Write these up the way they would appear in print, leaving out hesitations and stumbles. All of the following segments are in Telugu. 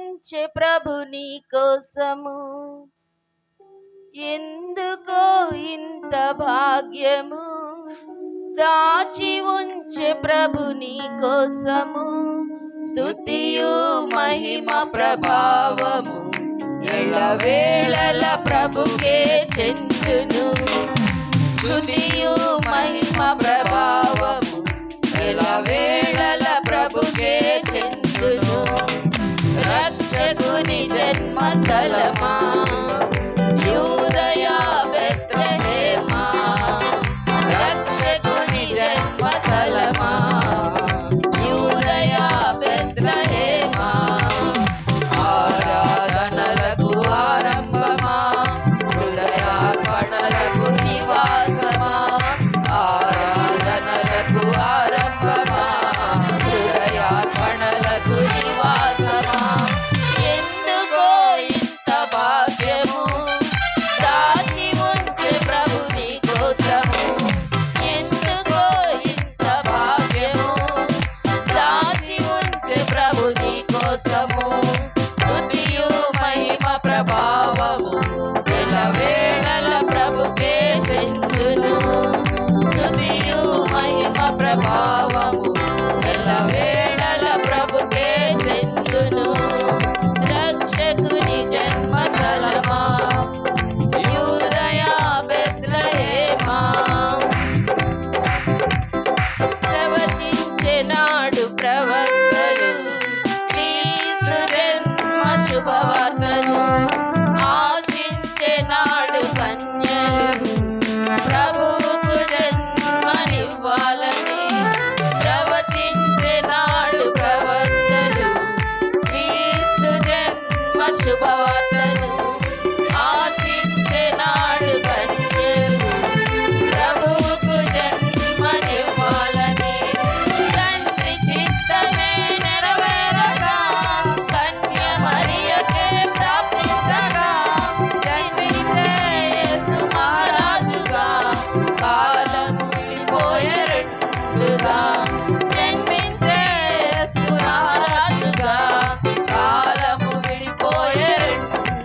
ఉంచే ప్రభు నీ కోసము. ఎందుకో ఇంత భాగ్యము దాచి ఉంచే ప్రభు నీ కోసము. స్తుతియు మహిమ ప్రభావము ఎల్లవేళల ప్రభుకే చెందును. స్తుతియు మహిమ ప్రభావము ఎల్లవేళల ప్రభుకే చెందును. రక్షకుని జన్మస్థలమా యూదయా బెత్లెహేమా, రక్షకుని జన్మస్థలమా యూదయా బెత్లెహేమా. ఆరాధనలకు ఆరంభమా, హృదయార్పణలకు నివాసమా. ఆరాధనలకు ఆరంభమా, హృదయార్పణలకు నివాసమా. ఎందుకో ఇంత భాగ్యము దాచి ఉంచే ప్రభు నీ కోసము. ఎందుకో ఇంత భాగ్యము దాచి ఉంచే ప్రభు నీ కోసము. స్తుతియు మహిమ ప్రభావము ఎల్లవేళల ప్రభుకే చెందును. స్తుతియు మహిమ ప్రభావము ఎల్లవేళల ప్రభుకే చెందును. రక్షకుని జన్మస్థలమా యూదయా బెత్లెహేమా. ప్రవచించెనాడు ప్రవక్తలు క్రీస్తు జన్మ శుభవార్తలు. ఆశించెనాడు కన్యలు ప్రభువుకు జన్మనివ్వాలని. ప్రవచించెనాడు ప్రవక్తలు క్రీస్తు జన్మ శుభవార్తలు. ఆశించెనాడు కన్యలు ప్రభువుకు జన్మనివ్వాలని. తండ్రి చిత్తమే నెరవేరగా కన్య మరియకే ప్రాప్తించగా జన్మించే యేసు మహారాజుగా కాలము విడిపోయే రెండుగా. జన్మించే యేసు మహారాజుగా కాలము విడిపోయే రెండుగా.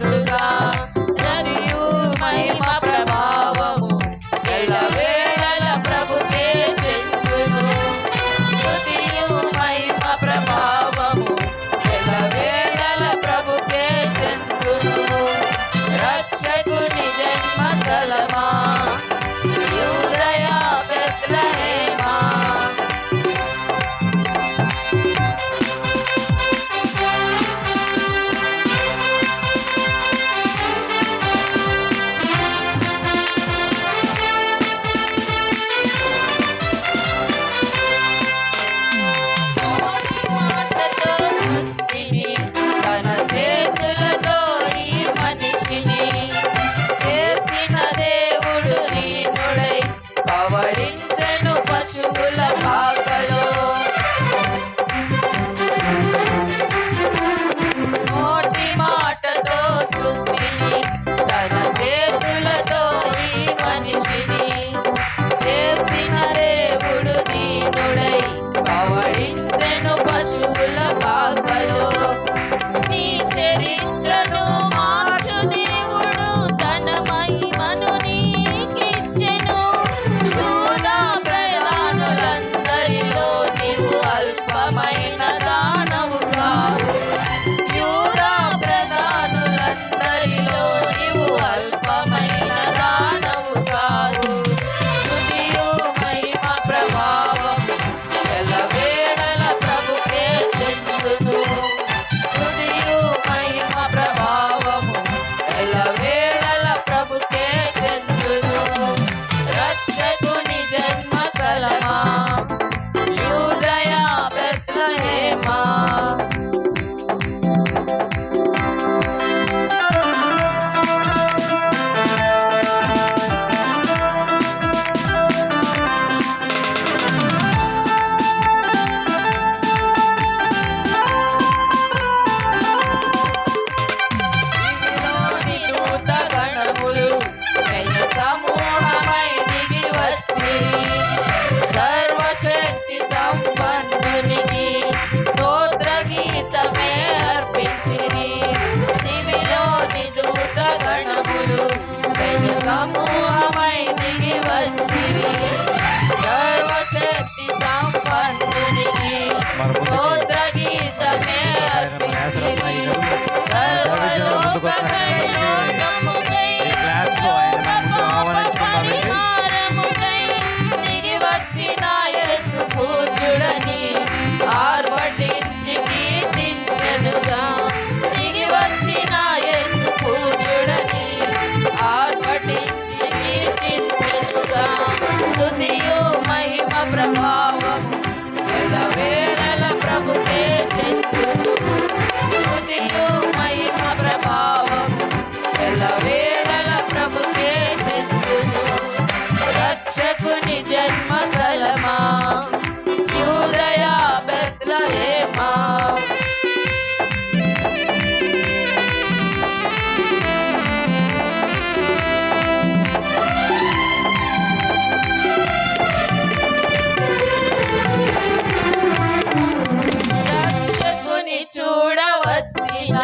వచ్చిన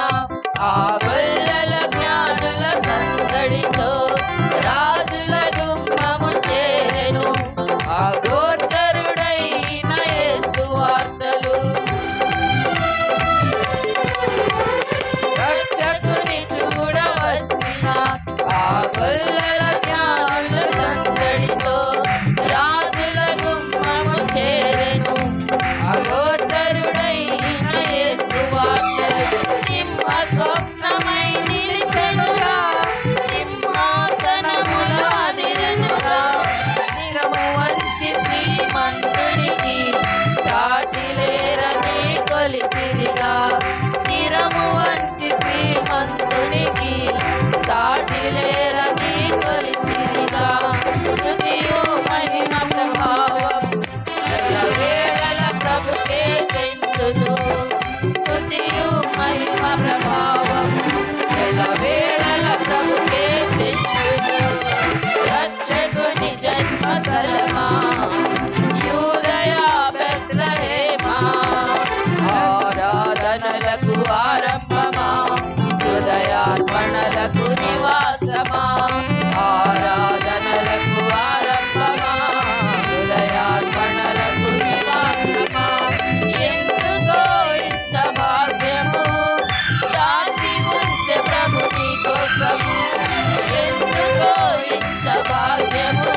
ఆ గొల్లల జ్ఞానుల సందడితో రాజుల గుమ్మము చేరెను అగోచరుడైన యేసు వార్తలు. రక్షకుని చూడవచ్చిన ఆ గొల్లల జ్ఞానుల సందడితో రాజుల గుమ్మము చేరెను అగోచరుడైన యేసు వార్తలు. సింహ స్వప్నమై నిలిచెనుగా సింహాసనముల అదిరెనుగా శిరము వంచి శ్రీమంతునికి సాటిలేరని కొలిచిరిగా. శిరము వంచి శ్రీమంతునికి సాటిలేరని కొలిచిరిగా. స్తుతియు మహిమ ప్రభావము ఎల్లవేళల ప్రభుకే చెందును. స్తుతియు మహిమ ప్రభావము ఎల్లవేళల ప్రభుకే చెందును. రక్షకుని జన్మస్థలమా యూదయ బెత్లెహేమా ఆరాధనలకు ఆరంభమా హృదయార్పణలకు నివాసమా ఆరాధనలకు ఆరంభమా హృదయార్పణలకు నివాసమా. ఎందుకో ఇంత భాగ్యము దాచి ఉంచె ప్రభు నీ కోసము. ఎందుకో ఇంత భాగ్యము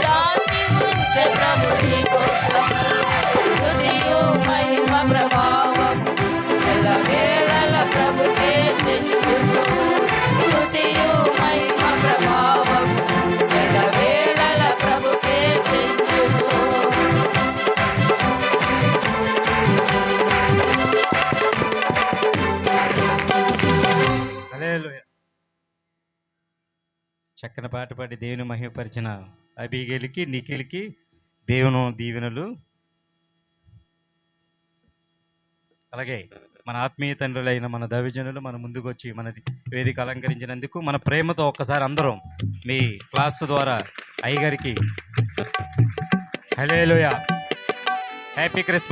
దాచి ఉంచె ప్రభు నీ కోసము. స్తుతియు మహిమ ప్రభావం ఎల్లవేళల ప్రభుకే చెందును. స్తుతియు మహిమ ప్రభావం ఎల్లవేళల ప్రభుకే చెందును. హల్లెలూయా. చక్కని పాట పాడి దేవుని మహిమపరిచిన అబీగేలికి నిఖిల్కి దేవుని దీవెనలు. అలాగే మన ఆత్మీయ తండ్రులైన మన దైవజనులు మన ముందుకు వచ్చి మన వేదిక అలంకరించినందుకు మన ప్రేమతో ఒక్కసారి అందరం మీ క్లాప్స్ ద్వారా అయ్యగారికి హల్లెలూయా, హ్యాపీ క్రిస్మస్.